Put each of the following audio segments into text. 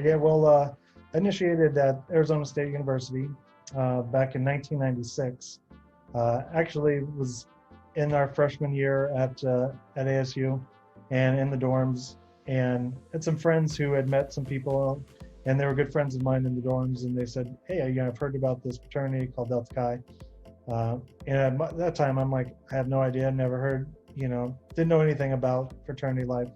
Yeah, well, I initiated at Arizona State University back in 1996. Actually, was in our freshman year at ASU, and in the dorms, and had some friends who had met some people, and they were good friends of mine in the dorms, and they said, "Hey, I've heard about this fraternity called Delta Chi." And at that time, I'm like, I have no idea, never heard, didn't know anything about fraternity life.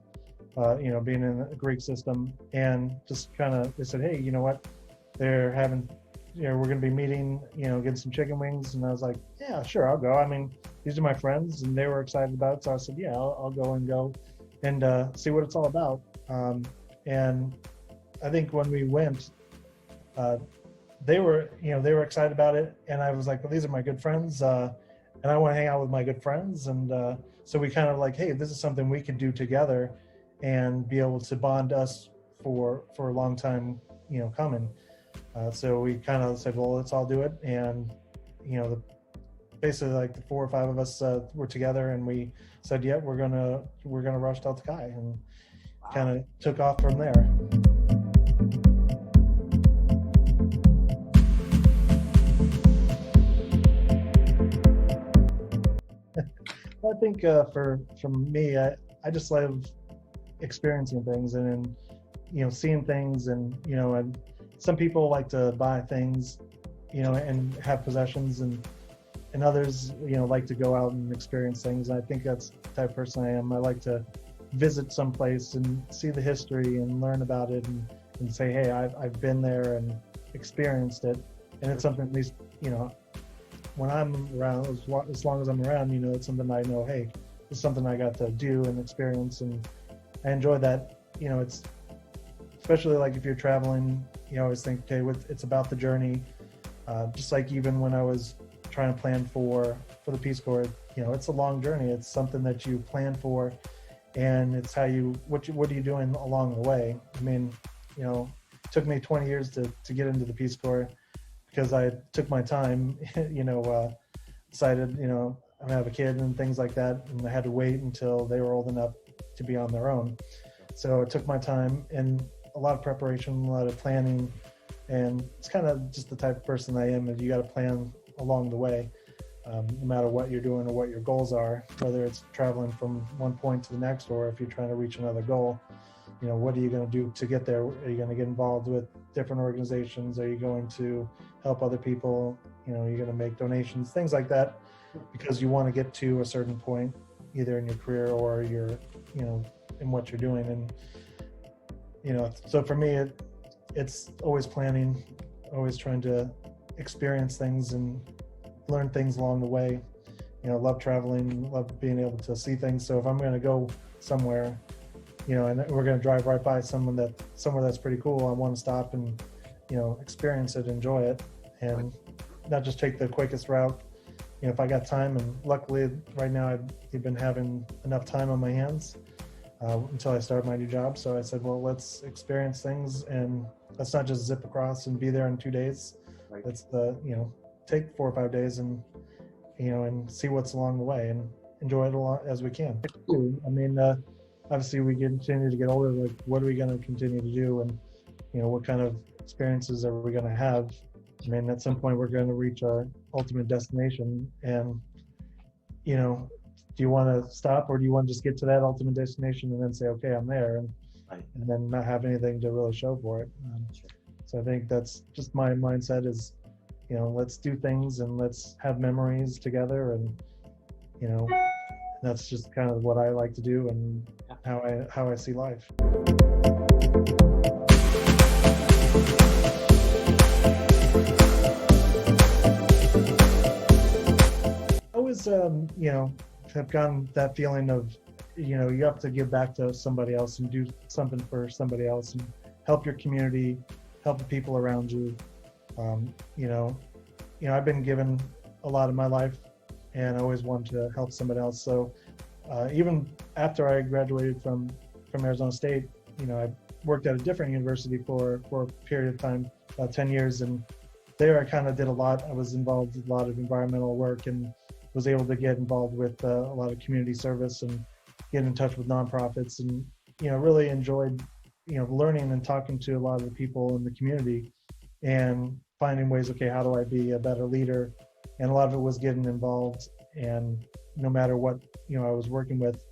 Being in the Greek system, and just kind of, they said, "Hey, you know what? They're having, we're going to be meeting, getting some chicken wings." And I was like, "Yeah, sure, I'll go." I mean, these are my friends, and they were excited about it. So I said, "Yeah, I'll go and see what it's all about." And I think when we went, they were excited about it, and I was like, "Well, these are my good friends, and I want to hang out with my good friends." And so we kind of like, "Hey, this is something we could do together and be able to bond us for a long time, coming." So we kind of said, "Well, let's all do it." And basically like the 4 or 5 of us were together, and we said, "Yeah, we're gonna rush Delta Chi," and kind of took off from there. I think from me, I just love experiencing things, and seeing things, and some people like to buy things, and have possessions, and others like to go out and experience things. And I think that's the type of person I am. I like to visit someplace and see the history and learn about it, and say, "Hey, I've been there and experienced it," and it's something, at least when I'm around, as long as I'm around, it's something I know, hey, it's something I got to do and experience, and I enjoy that. It's especially like if you're traveling, I always think, okay, it's about the journey. Just like even when I was trying to plan for the Peace Corps, it's a long journey. It's something that you plan for, and it's what are you doing along the way? I mean, it took me 20 years to get into the Peace Corps, because I took my time, decided, I'm gonna have a kid and things like that, and I had to wait until they were old enough to be on their own. So it took my time and a lot of preparation, a lot of planning, and it's kind of just the type of person I am, and you got to plan along the way, no matter what you're doing or what your goals are, whether it's traveling from one point to the next, or if you're trying to reach another goal. What are you going to do to get there? Are you going to get involved with different organizations? Are you going to help other people? You're going to make donations, things like that, because you want to get to a certain point, either in your career or in what you're doing. And, so for me, it's always planning, always trying to experience things and learn things along the way. Love traveling, love being able to see things. So if I'm going to go somewhere, and we're going to drive right by somewhere that's pretty cool, I want to stop and, experience it, enjoy it, and not just take the quickest route. If I got time, and luckily right now I've been having enough time on my hands until I start my new job. So I said, well, let's experience things, and let's not just zip across and be there in 2 days. Right. Let's take 4 or 5 days and and see what's along the way, and enjoy it a lot as we can. I mean, obviously we continue to get older, like what are we going to continue to do, and what kind of experiences are we going to have? I mean, at some point we're going to reach our ultimate destination, and do you want to stop, or do you want to just get to that ultimate destination and then say, okay, I'm there, and then not have anything to really show for it? So I think that's just my mindset is, let's do things and let's have memories together, and that's just kind of what I like to do, and how I see life. I always, have gotten that feeling of, you have to give back to somebody else and do something for somebody else and help your community, help the people around you. I've been given a lot of my life, and I always wanted to help somebody else. So even after I graduated from Arizona State, I worked at a different university for a period of time, about 10 years. And there I kind of did a lot. I was involved with a lot of environmental work, and was able to get involved with a lot of community service and get in touch with nonprofits, and, really enjoyed, learning and talking to a lot of the people in the community and finding ways, okay, how do I be a better leader? And a lot of it was getting involved, and no matter what, I was working with,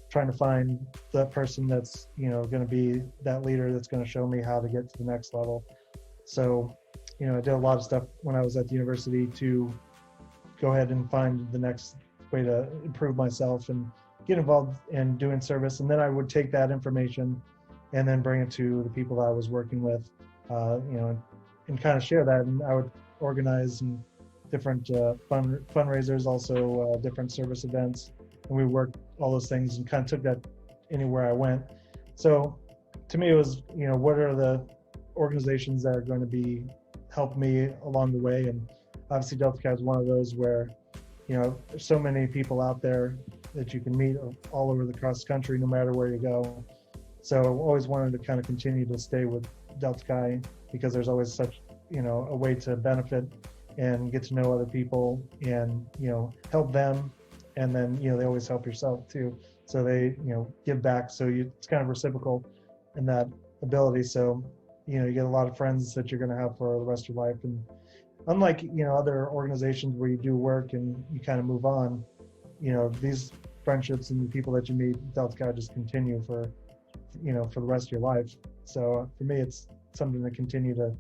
trying to find the person that's, going to be that leader that's going to show me how to get to the next level. So, I did a lot of stuff when I was at the university to go ahead and find the next way to improve myself and get involved in doing service. And then I would take that information and then bring it to the people that I was working with, and kind of share that. And I would organize and different fundraisers, also different service events. And we worked all those things and kind of took that anywhere I went. So to me, it was, what are the organizations that are going to help me along the way? And obviously Delta Chi is one of those where, there's so many people out there that you can meet all over the cross country, no matter where you go. So always wanted to kind of continue to stay with Delta Chi, because there's always such, a way to benefit and get to know other people and, help them. And then, they always help yourself too. So they, give back. So it's kind of reciprocal in that ability. So, you get a lot of friends that you're going to have for the rest of your life. And unlike, other organizations where you do work and you kind of move on, these friendships and the people that you meet, Delta Chi just continue for the rest of your life. So for me, it's something to continue to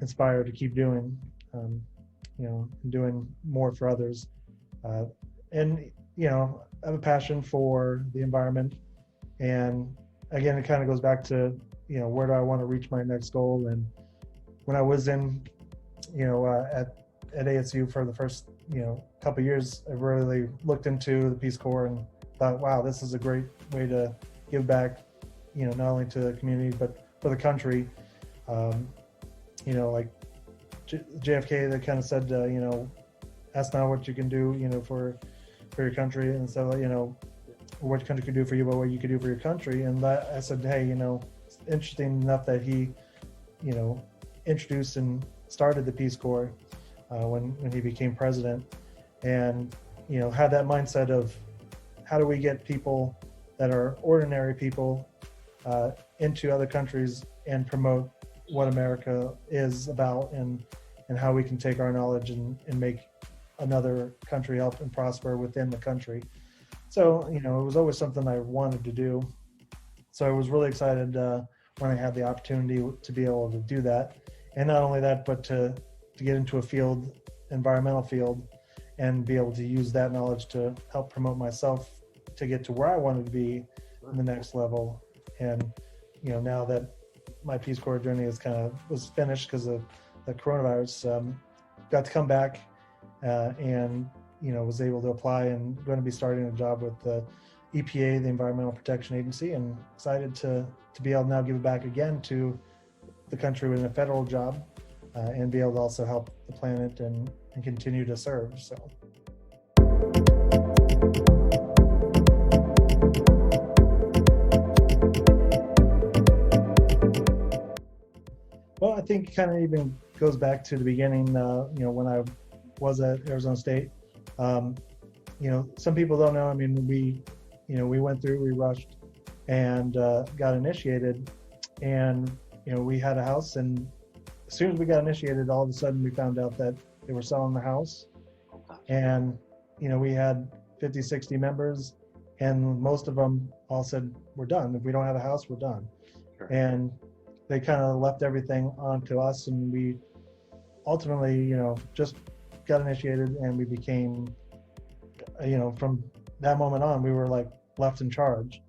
inspire to keep doing, doing more for others. And, I have a passion for the environment. And again, it kind of goes back to, where do I want to reach my next goal? And when I was in, at ASU for the first, couple of years, I really looked into the Peace Corps and thought, wow, this is a great way to give back, not only to the community, but for the country. Like JFK, that kind of said, that's not what you can do, for your country. And so, what your country could do for you, but what you could do for your country. And I said, hey, it's interesting enough that he, introduced and started the Peace Corps when he became president, and, had that mindset of how do we get people that are ordinary people into other countries and promote what America is about, and how we can take our knowledge and make another country help and prosper within the country. So, it was always something I wanted to do. So I was really excited when I had the opportunity to be able to do that. And not only that, but to get into a environmental field, and be able to use that knowledge to help promote myself to get to where I wanted to be in the next level. And, now that my Peace Corps journey was finished because of the coronavirus, got to come back and, was able to apply, and going to be starting a job with the EPA, the Environmental Protection Agency, and excited to be able to now give it back again to the country with a federal job, and be able to also help the planet and continue to serve. So. Well, I think it kind of even goes back to the beginning, when I was at Arizona State. Some people don't know, we went through, we rushed and got initiated, and, we had a house, and as soon as we got initiated, all of a sudden we found out that they were selling the house. And, we had 50, 60 members, and most of them all said, we're done. If we don't have a house, we're done. Sure. And they kind of left everything onto us, and we ultimately, just got initiated, and we became, from that moment on, we were like left in charge,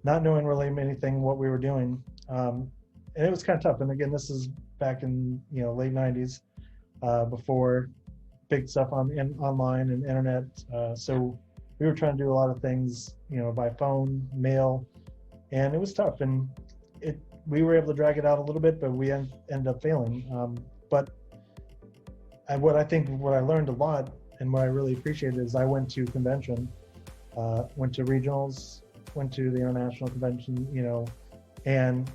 not knowing really anything what we were doing. And it was kind of tough. And again, this is back in, late 90s, before big stuff online and internet. So we were trying to do a lot of things, by phone, mail, and it was tough. And we were able to drag it out a little bit, but we ended up failing. But what I learned a lot, and what I really appreciated, is I went to convention, went to regionals, went to the international convention, and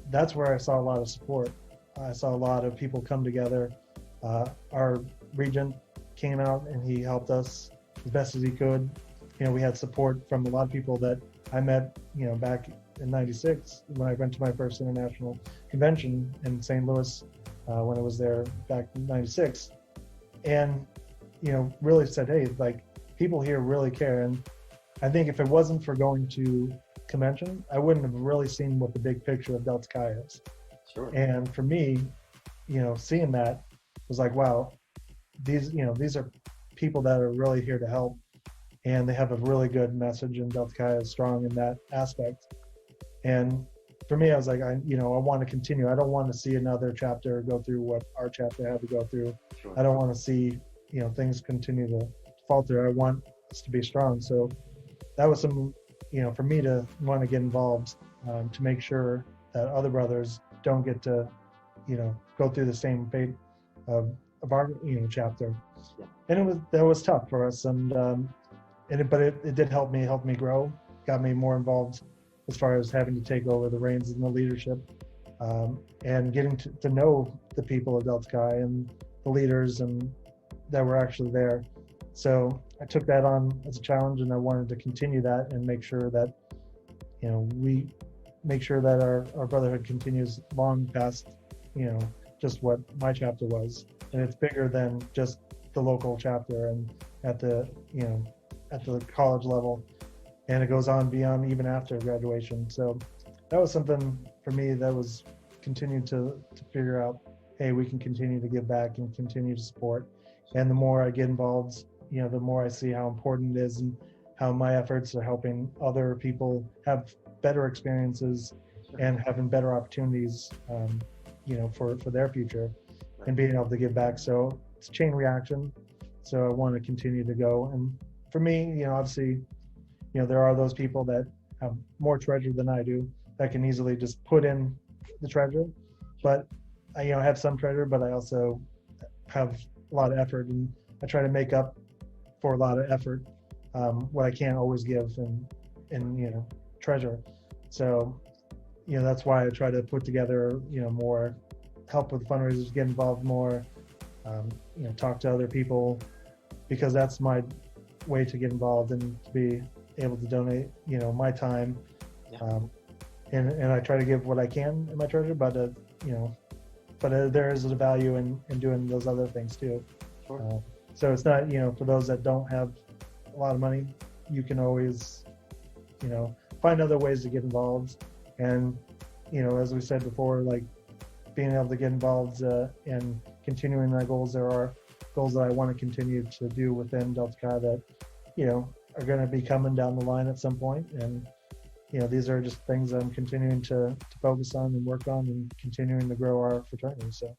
that's where I saw a lot of support. I saw a lot of people come together. Our regent came out and he helped us as best as he could. We had support from a lot of people that I met, back in '96 when I went to my first international convention in St. Louis when I was there back in '96, and really said, hey, like people here really care. And I think if it wasn't for going to convention, I wouldn't have really seen what the big picture of Delta Chi is. Sure. And for me, seeing that was like, wow, these are people that are really here to help, and they have a really good message, and Delta Chi is strong in that aspect. And for me, I was like, I want to continue. I don't want to see another chapter go through what our chapter had to go through. Sure. I don't want to see, things continue to falter. I want us to be strong. So that was some, for me to want to get involved, to make sure that other brothers don't get to, go through the same fate of our, chapter. Yeah. And that was tough for us. But it did help me grow, got me more involved as far as having to take over the reins in the leadership, and getting to know the people of Delta Chi and the leaders and that were actually there. So I took that on as a challenge, and I wanted to continue that and make sure that, we make sure that our brotherhood continues long past, just what my chapter was. And it's bigger than just the local chapter and at the college level. And it goes on beyond even after graduation. So that was something for me that was continuing to figure out, hey, we can continue to give back and continue to support. And the more I get involved, the more I see how important it is and how my efforts are helping other people have better experiences and having better opportunities, for their future and being able to give back. So it's a chain reaction. So I want to continue to go. And for me, obviously, there are those people that have more treasure than I do that can easily just put in the treasure. But I, have some treasure, but I also have a lot of effort, and I try to make up for a lot of effort, what I can't always give in treasure. So, that's why I try to put together, more help with fundraisers, get involved more, talk to other people, because that's my way to get involved and to be able to donate, my time. Yeah. And I try to give what I can in my treasure, but there is a value in doing those other things too. Sure. So it's not, for those that don't have a lot of money, you can always, find other ways to get involved. And, as we said before, like being able to get involved and continuing my goals, there are goals that I want to continue to do within Delta Chi that, are going to be coming down the line at some point. And, these are just things I'm continuing to focus on and work on and continuing to grow our fraternity. So.